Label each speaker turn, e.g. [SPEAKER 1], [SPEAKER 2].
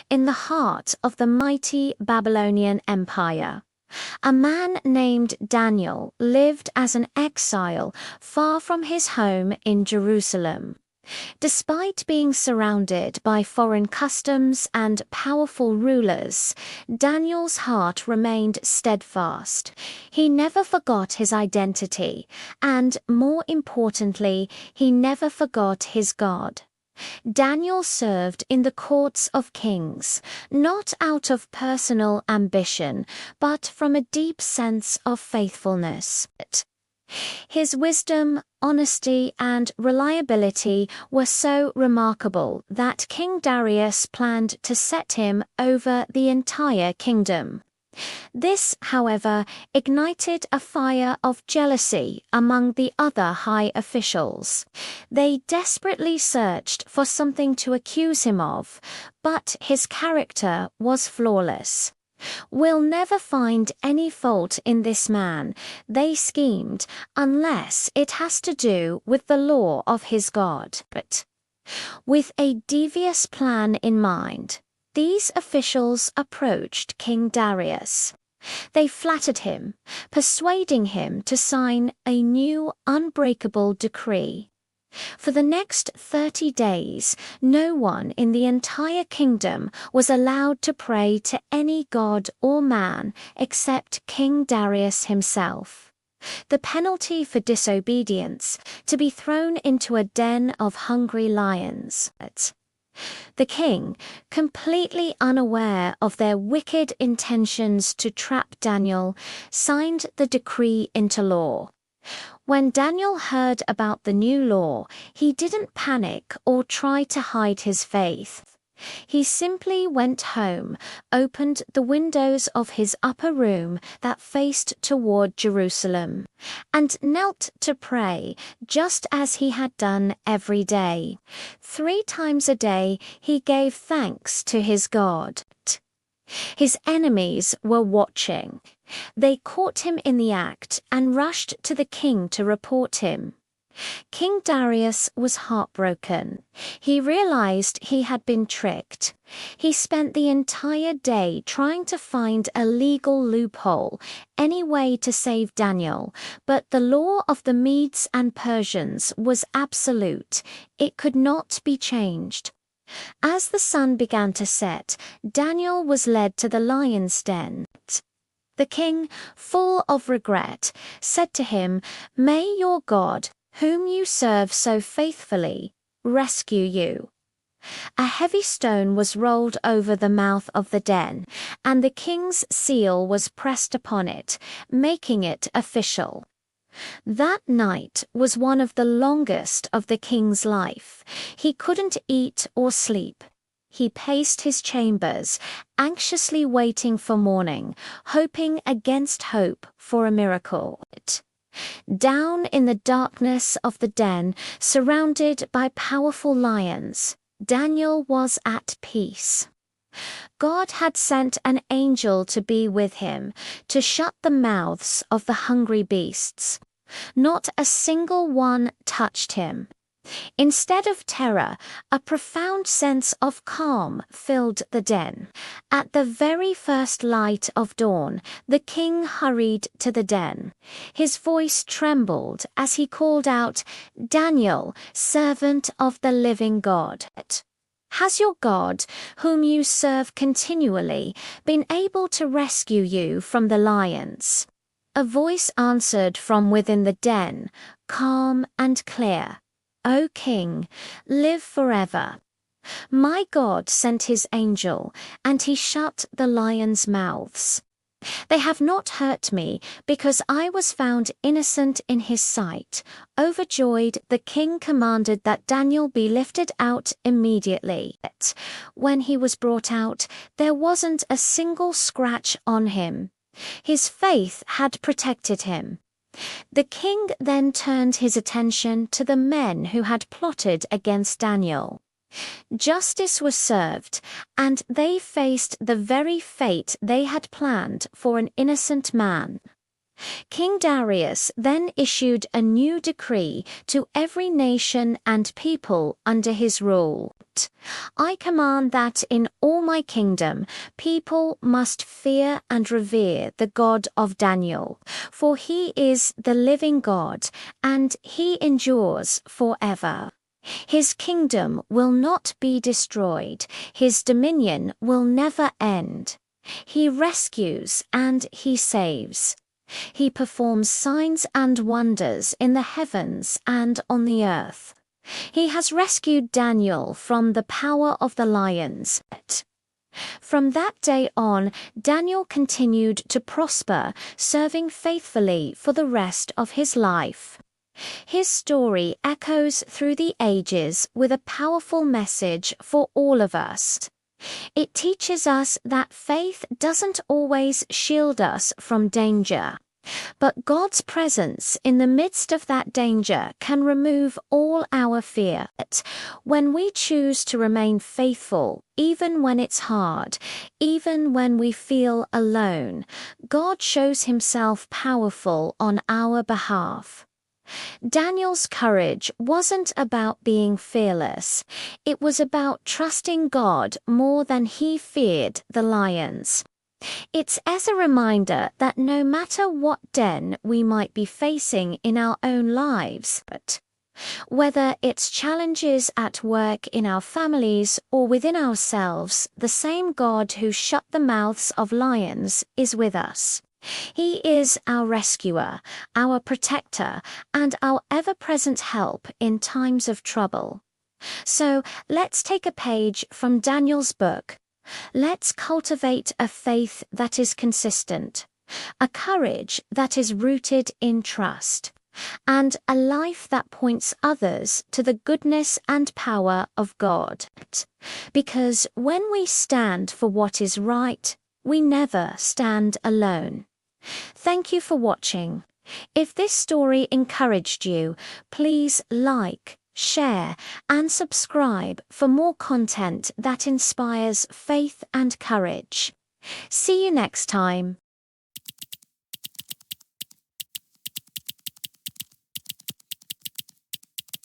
[SPEAKER 1] in the heart of the mighty Babylonian Empire. A man named Daniel lived as an exile far from his home in Jerusalem. Despite being surrounded by foreign customs and powerful rulers, Daniel's heart remained steadfast. He never forgot his identity, and more importantly, he never forgot his God. Daniel served in the courts of kings, not out of personal ambition, but from a deep sense of faithfulness. His wisdom, honesty, and reliability were so remarkable that King Darius planned to set him over the entire kingdom. This, however, ignited a fire of jealousy among the other high officials. They desperately searched for something to accuse him of, but his character was flawless. "We'll never find any fault in this man," they schemed, "unless it has to do with the law of his God." But with a devious plan in mind, these officials approached King Darius. They flattered him, persuading him to sign a new unbreakable decree. For the next 30 days, no one in the entire kingdom was allowed to pray to any god or man except King Darius himself. The penalty for disobedience: to be thrown into a den of hungry lions. The king, completely unaware of their wicked intentions to trap Daniel, signed the decree into law. When Daniel heard about the new law, he didn't panic or try to hide his faith. He simply went home, opened the windows of his upper room that faced toward Jerusalem, and knelt to pray, just as he had done every day. 3 times a day he gave thanks to his God. His enemies were watching. They caught him in the act and rushed to the king to report him. King Darius was heartbroken. He realized he had been tricked. He spent the entire day trying to find a legal loophole, any way to save Daniel, but the law of the Medes and Persians was absolute. It could not be changed. As the sun began to set, Daniel was led to the lion's den. The king, full of regret, said to him, "May your God, whom you serve so faithfully, rescue you." A heavy stone was rolled over the mouth of the den, and the king's seal was pressed upon it, making it official. That night was one of the longest of the king's life. He couldn't eat or sleep. He paced his chambers, anxiously waiting for morning, hoping against hope for a miracle. Down in the darkness of the den, surrounded by powerful lions, Daniel was at peace. God had sent an angel to be with him, to shut the mouths of the hungry beasts. Not a single one touched him. Instead of terror, a profound sense of calm filled the den. At the very first light of dawn, the king hurried to the den. His voice trembled as he called out, "Daniel, servant of the living God. Has your God, whom you serve continually, been able to rescue you from the lions?" A voice answered from within the den, calm and clear, "O King, live forever. My God sent his angel, and he shut the lions' mouths. They have not hurt me, because I was found innocent in his sight." Overjoyed, the king commanded that Daniel be lifted out immediately. When he was brought out, there wasn't a single scratch on him. His faith had protected him. The king then turned his attention to the men who had plotted against Daniel. Justice was served, and they faced the very fate they had planned for an innocent man. King Darius then issued a new decree to every nation and people under his rule. I command that in all my kingdom people must fear and revere the God of Daniel, for he is the living God, and he endures forever. His kingdom will not be destroyed, his dominion will never end. He rescues and he saves. He performs signs and wonders in the heavens and on the earth. He has rescued Daniel from the power of the lions. From that day on, Daniel continued to prosper, serving faithfully for the rest of his life. His story echoes through the ages with a powerful message for all of us. It teaches us that faith doesn't always shield us from danger, but God's presence in the midst of that danger can remove all our fear. When we choose to remain faithful, even when it's hard, even when we feel alone, God shows himself powerful on our behalf. Daniel's courage wasn't about being fearless. It was about trusting God more than he feared the lions. It's as a reminder that no matter what den we might be facing in our own lives, whether it's challenges at work, in our families, or within ourselves, the same God who shut the mouths of lions is with us. He is our rescuer, our protector, and our ever-present help in times of trouble. So let's take a page from Daniel's book. Let's cultivate a faith that is consistent, a courage that is rooted in trust, and a life that points others to the goodness and power of God. Because when we stand for what is right, we never stand alone. Thank you for watching. If this story encouraged you, please like, share, and subscribe for more content that inspires faith and courage. See you next time.